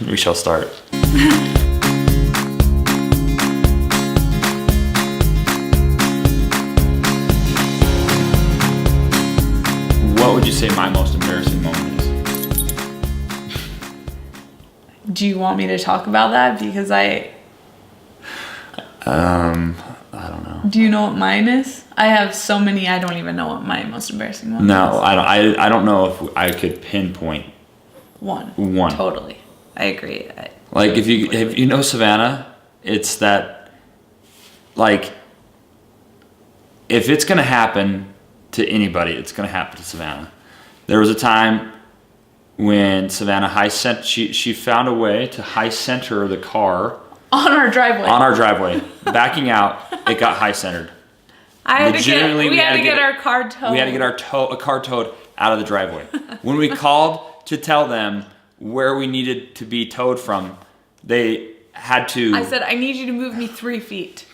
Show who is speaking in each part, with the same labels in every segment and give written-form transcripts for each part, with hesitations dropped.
Speaker 1: We shall start. What would you say my most embarrassing moment is?
Speaker 2: Do you want me to talk about that? Because I don't
Speaker 1: know.
Speaker 2: Do you know what mine is? I have so many, I don't even know what my most embarrassing one is.
Speaker 1: No, I don't know if I could pinpoint
Speaker 2: one. Totally. I agree.
Speaker 1: Like if you know Savanna, it's that, like, if it's gonna happen to anybody, it's gonna happen to Savanna. There was a time when Savanna she found a way to high center the car
Speaker 2: on our driveway.
Speaker 1: Backing out, it got high centered.
Speaker 2: We had to get our car towed.
Speaker 1: We had to get a car towed out of the driveway. When we called to tell them where we needed to be towed from, they had to...
Speaker 2: I said, I need you to move me 3 feet.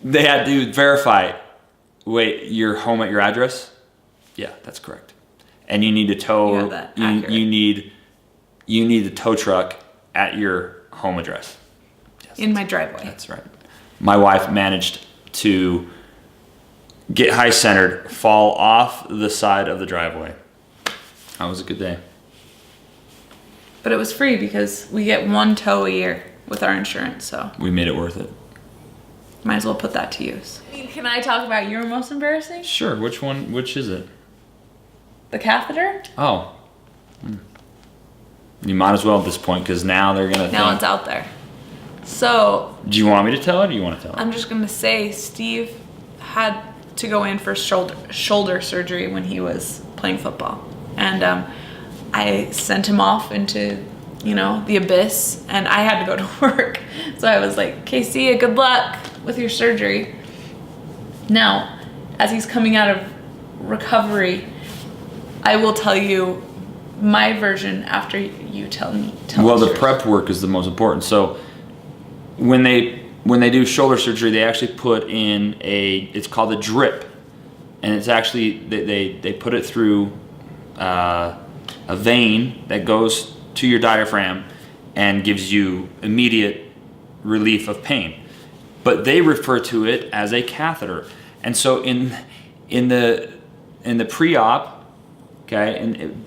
Speaker 1: They had to verify, wait, you're home at your address? Yeah, that's correct. And you need to tow... You need the tow truck at your home address. Yes,
Speaker 2: in my driveway.
Speaker 1: That's right. My wife managed to get high centered, fall off the side of the driveway. That was a good day.
Speaker 2: But it was free because we get 1 tow a year with our insurance, so.
Speaker 1: We made it worth it.
Speaker 2: Might as well put that to use. Can I talk about your most embarrassing?
Speaker 1: Sure, which is it?
Speaker 2: The catheter?
Speaker 1: Oh. You might as well at this point, because now they're gonna
Speaker 2: Now it's out there. So.
Speaker 1: Do you want me to tell it, or do you want to tell it?
Speaker 2: I'm just gonna say Steve had to go in for shoulder surgery when he was playing football. And I sent him off into, the abyss, and I had to go to work. So I was like, okay, see ya, good luck with your surgery. Now, as he's coming out of recovery, I will tell you my version after you tell me.
Speaker 1: Well, the prep work is the most important. So when they do shoulder surgery, they actually put in it's called a drip, and it's actually they put it through a vein that goes to your diaphragm and gives you immediate relief of pain. But they refer to it as a catheter. And so in the pre-op, okay, and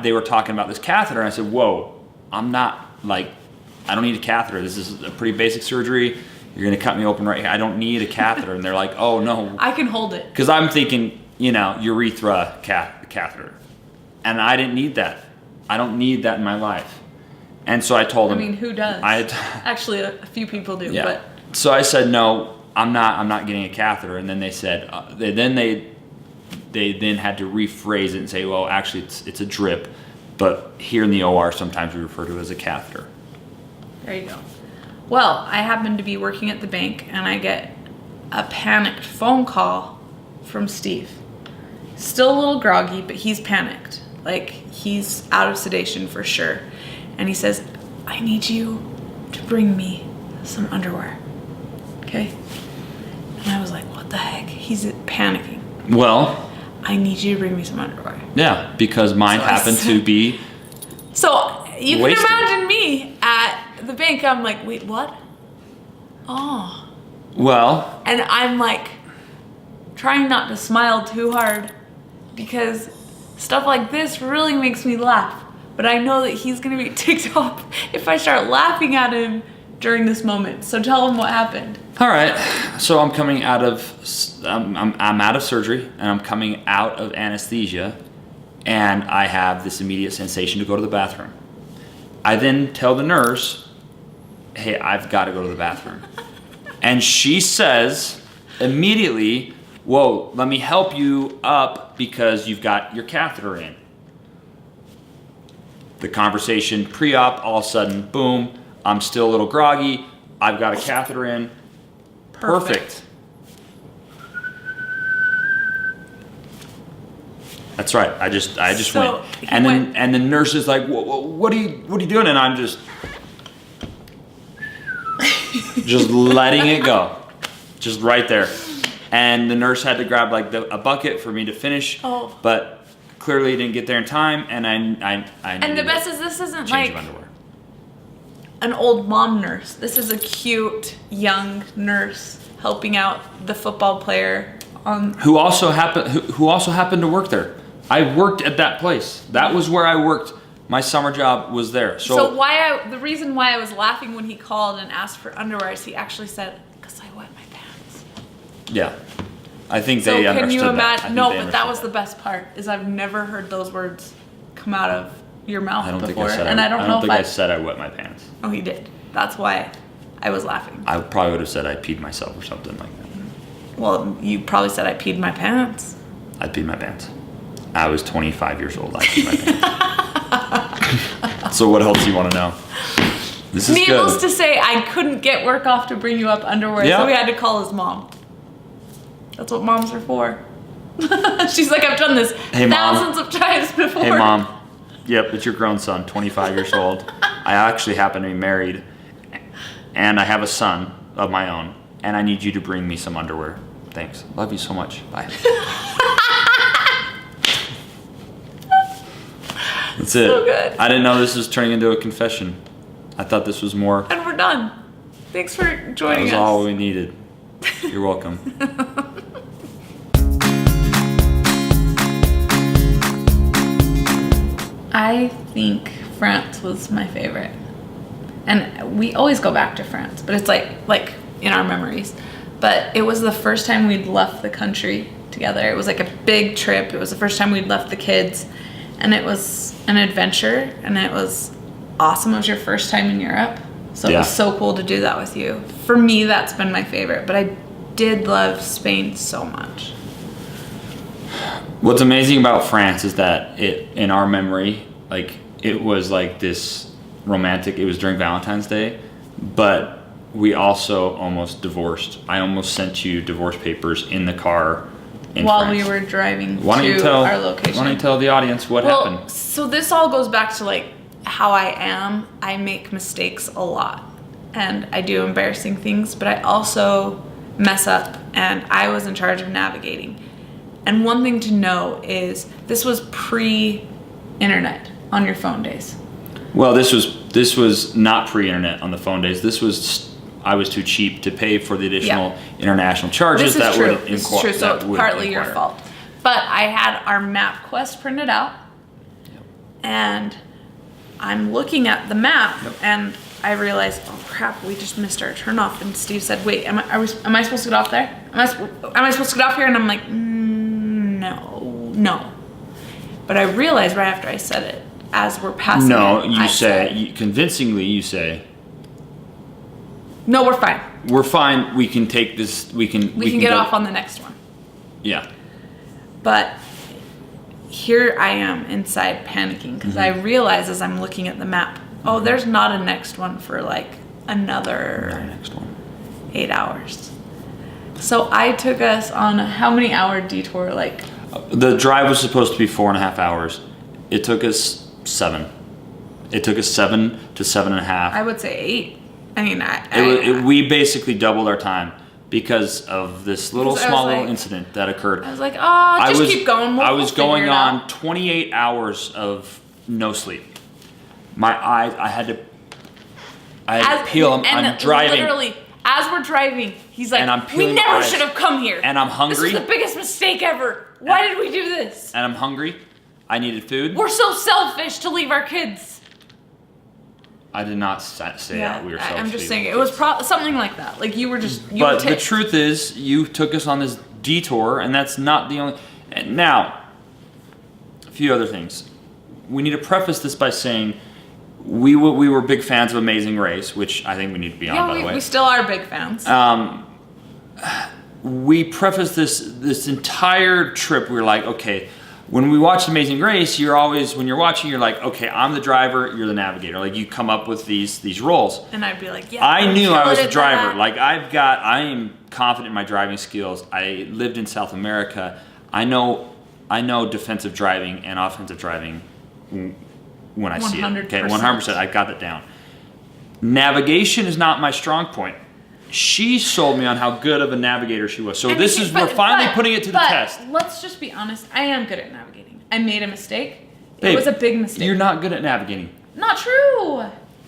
Speaker 1: they were talking about this catheter, and I said, "Whoa, I don't need a catheter. This is a pretty basic surgery. You're gonna cut me open right here. I don't need a catheter." And they're like, "Oh no,
Speaker 2: I can hold it."
Speaker 1: Because I'm thinking, urethra catheter, and I didn't need that. I don't need that in my life. And so I told them.
Speaker 2: I mean, who does? Actually, a few people do.
Speaker 1: Yeah.
Speaker 2: But
Speaker 1: so I said, "No, I'm not getting a catheter." And then they said, they then had to rephrase it and say, "Well, actually, it's a drip, but here in the OR, sometimes we refer to it as a catheter."
Speaker 2: There you go. Well, I happen to be working at the bank, and I get a panicked phone call from Steve. Still a little groggy, but he's panicked. Like, he's out of sedation for sure. And he says, "I need you to bring me some underwear." Okay? And I was like, what the heck? He's panicking.
Speaker 1: Well,
Speaker 2: I need you to bring me some underwear.
Speaker 1: Yeah, because mine happened to be
Speaker 2: So you
Speaker 1: wasted.
Speaker 2: can imagine me at the bank. I'm like, wait, what? Oh.
Speaker 1: Well.
Speaker 2: And I'm like trying not to smile too hard because stuff like this really makes me laugh. But I know that he's going to be ticked off if I start laughing at him during this moment. So tell him what happened.
Speaker 1: All right. So I'm coming out of I'm out of surgery, and I'm coming out of anesthesia, and I have this immediate sensation to go to the bathroom. I then tell the nurse, "Hey, I've got to go to the bathroom." And she says immediately, "Whoa, let me help you up because you've got your catheter in." The conversation pre-op, all of a sudden, boom, I'm still a little groggy. I've got a catheter in. Perfect. That's right. I just went. And the nurse is like, what are you doing? And I'm just letting it go. Just right there. And the nurse had to grab like a bucket for me to finish.
Speaker 2: Oh.
Speaker 1: But clearly didn't get there in time, and I
Speaker 2: and the best is this isn't
Speaker 1: change
Speaker 2: like
Speaker 1: of underwear.
Speaker 2: an old mom nurse. This is a cute young nurse helping out the football player on
Speaker 1: who also happened to work there. I worked at that place. That was where I worked. My summer job was there. So
Speaker 2: the reason why I was laughing when he called and asked for underwear is he actually said, "'Cause I wet my pants."
Speaker 1: Yeah. I think they understood
Speaker 2: can you
Speaker 1: that.
Speaker 2: imagine? No, but that was the best part. Is I've never heard those words come out of your mouth before, and I don't know if
Speaker 1: I said I wet my pants.
Speaker 2: Oh, he did. That's why I was laughing.
Speaker 1: I probably would have said I peed myself or something like that.
Speaker 2: Well, you probably said I peed my pants.
Speaker 1: I peed my pants. I was 25 years old. I peed my pants. So what else do you want to know? This is
Speaker 2: Needless
Speaker 1: good.
Speaker 2: to say, I couldn't get work off to bring you up underwear, so we had to call his mom. That's what moms are for. She's like, I've done this thousands of times before.
Speaker 1: Hey, Mom. Yep, it's your grown son, 25 years old. I actually happen to be married, and I have a son of my own, and I need you to bring me some underwear. Thanks. Love you so much. Bye. That's it.
Speaker 2: So good.
Speaker 1: I didn't know this was turning into a confession. I thought this was more.
Speaker 2: And we're done. Thanks for joining us.
Speaker 1: That was all we needed. You're welcome.
Speaker 2: I think France was my favorite. And we always go back to France, but it's like in our memories. But it was the first time we'd left the country together. It was like a big trip. It was the first time we'd left the kids. And it was an adventure, and it was awesome. It was your first time in Europe. So it was so cool to do that with you. For me, that's been my favorite. But I did love Spain so much.
Speaker 1: What's amazing about France is that in our memory, like it was like this romantic. It was during Valentine's Day, but we also almost divorced. I almost sent you divorce papers in the car
Speaker 2: while
Speaker 1: France.
Speaker 2: we were driving to our location.
Speaker 1: Why don't you tell the audience what happened?
Speaker 2: So this all goes back to like how I am. I make mistakes a lot, and I do embarrassing things, but I also mess up, and I was in charge of navigating. And one thing to know is this was pre-internet on your phone days.
Speaker 1: Well, this was not pre-internet on the phone days. I was too cheap to pay for the additional international charges
Speaker 2: This is true.
Speaker 1: would
Speaker 2: This is true. So it's partly your
Speaker 1: inquire.
Speaker 2: fault. But I had our MapQuest printed out, and I'm looking at the map, and I realized, oh crap, we just missed our turnoff. And Steve said, "Wait, am I supposed to get off there? Am I supposed to get off here?" And I'm like, no. But I realized right after I said it, as we're passing.
Speaker 1: No,
Speaker 2: it,
Speaker 1: convincingly you say.
Speaker 2: No, we're fine.
Speaker 1: We're fine. We can take this. We can
Speaker 2: get off on the next one.
Speaker 1: Yeah.
Speaker 2: But here I am inside panicking because I realize as I'm looking at the map, oh, there's not a next one for like another
Speaker 1: next one.
Speaker 2: 8 hours. So I took us on a how many hour detour? Like
Speaker 1: the drive was supposed to be 4.5 hours. It took us 7. It took us 7 to 7.5.
Speaker 2: I would say 8. I mean,
Speaker 1: we basically doubled our time because of this little incident that occurred.
Speaker 2: I was like, oh, keep going.
Speaker 1: I was going on 28 hours of no sleep. My eyes, I had to peel. I'm driving.
Speaker 2: Literally, as we're driving, he's like,
Speaker 1: and I'm
Speaker 2: we never should have come here.
Speaker 1: And I'm hungry.
Speaker 2: This was the biggest mistake ever. Why did we do this?
Speaker 1: And I'm hungry. I needed food.
Speaker 2: We're so selfish to leave our kids.
Speaker 1: I did not say that we were selfish.
Speaker 2: I'm just saying it was something like that. Like you were just.
Speaker 1: But the truth is, you took us on this detour, and that's not the only. And now, a few other things. We need to preface this by saying we were big fans of Amazing Race, which I think we need to be on, by the way.
Speaker 2: We still are big fans.
Speaker 1: We prefaced this entire trip. We were like, okay, when we watched Amazing Race, when you're watching, you're like, okay, I'm the driver, you're the navigator. Like you come up with these roles.
Speaker 2: And I'd be like, yeah.
Speaker 1: I knew I was the driver. Like I am confident in my driving skills. I lived in South America. I know defensive driving and offensive driving when I see it. Okay, 100%. I got that down. Navigation is not my strong point. She sold me on how good of a navigator she was. So we're finally putting it to the test.
Speaker 2: Let's just be honest. I am good at navigating. I made a mistake.
Speaker 1: Babe,
Speaker 2: it was a big mistake.
Speaker 1: You're not good at navigating.
Speaker 2: Not true.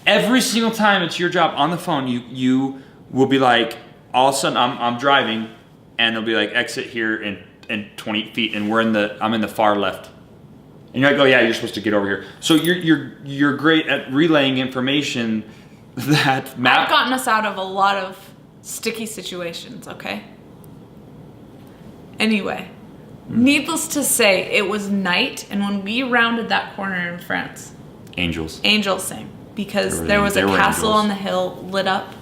Speaker 1: Every single time it's your job on the phone, you will be like, all of a sudden I'm driving, and they'll be like, exit here in 20 feet, and I'm in the far left. And you're like, oh yeah, you're supposed to get over here. So you're great at relaying information that map.
Speaker 2: I've gotten us out of a lot of sticky situations, okay? Anyway, needless to say, it was night, and when we rounded that corner in France,
Speaker 1: Angels
Speaker 2: sang, because there was a castle on the hill lit up,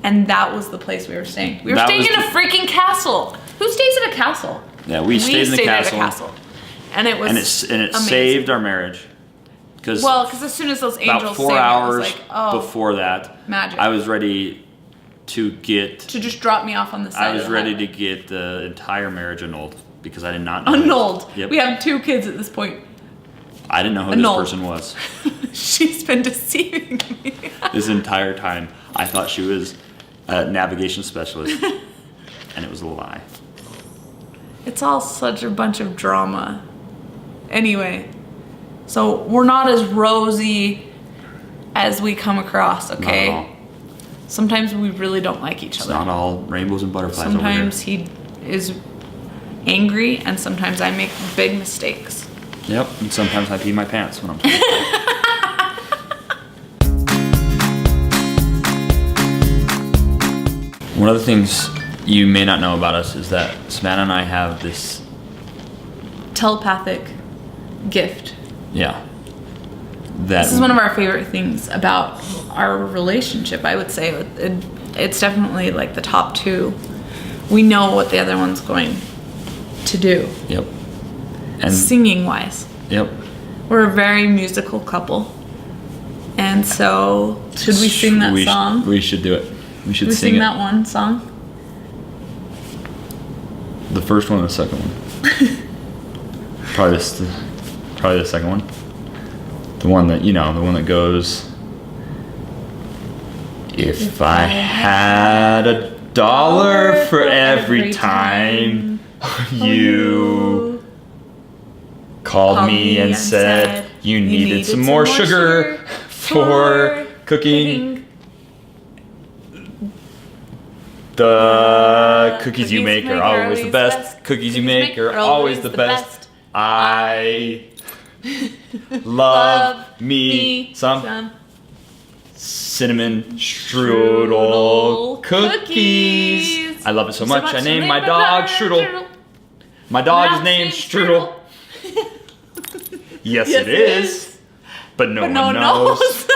Speaker 2: and that was the place we were staying. We were staying in a freaking castle. Who stays in a castle?
Speaker 1: Yeah, we stayed in the castle.
Speaker 2: At a castle. And it was
Speaker 1: and it saved our marriage. Because
Speaker 2: as soon as those angels
Speaker 1: about 4
Speaker 2: sang,
Speaker 1: hours
Speaker 2: it was like, oh,
Speaker 1: before that,
Speaker 2: magic.
Speaker 1: I was ready to
Speaker 2: just drop me off on the side.
Speaker 1: I was ready to get the entire marriage annulled because I did not know.
Speaker 2: Annulled.
Speaker 1: Yep.
Speaker 2: We have 2 kids at this point.
Speaker 1: I didn't know who this person was.
Speaker 2: She's been deceiving me.
Speaker 1: This entire time, I thought she was a navigation specialist, and it was a lie.
Speaker 2: It's all such a bunch of drama. Anyway, so we're not as rosy as we come across, okay?
Speaker 1: Not at all.
Speaker 2: Sometimes we really don't like each
Speaker 1: It's
Speaker 2: other.
Speaker 1: not all rainbows and butterflies
Speaker 2: Sometimes
Speaker 1: over here.
Speaker 2: he is angry, and sometimes I make big mistakes.
Speaker 1: Yep, and sometimes I pee my pants when I'm talking. One of the things you may not know about us is that Savanna and I have this
Speaker 2: telepathic gift.
Speaker 1: Yeah.
Speaker 2: This is one of our favorite things about our relationship, I would say. It's definitely like the top 2. We know what the other one's going to do.
Speaker 1: Yep. And
Speaker 2: singing wise.
Speaker 1: Yep.
Speaker 2: We're a very musical couple. And so, should we sing that song?
Speaker 1: We should do it. We should
Speaker 2: sing
Speaker 1: it.
Speaker 2: that one song?
Speaker 1: The first one or the second one? Probably the second one. The one that goes, if I had $1 for every time you called me and said you needed some more sugar for cooking. The cookies you make are always the best. Cookies you make are always the best. I love me some cinnamon strudel cookies. I love it so much. I named my dog Strudel. My dog is named Strudel. Yes, it is. But no one knows.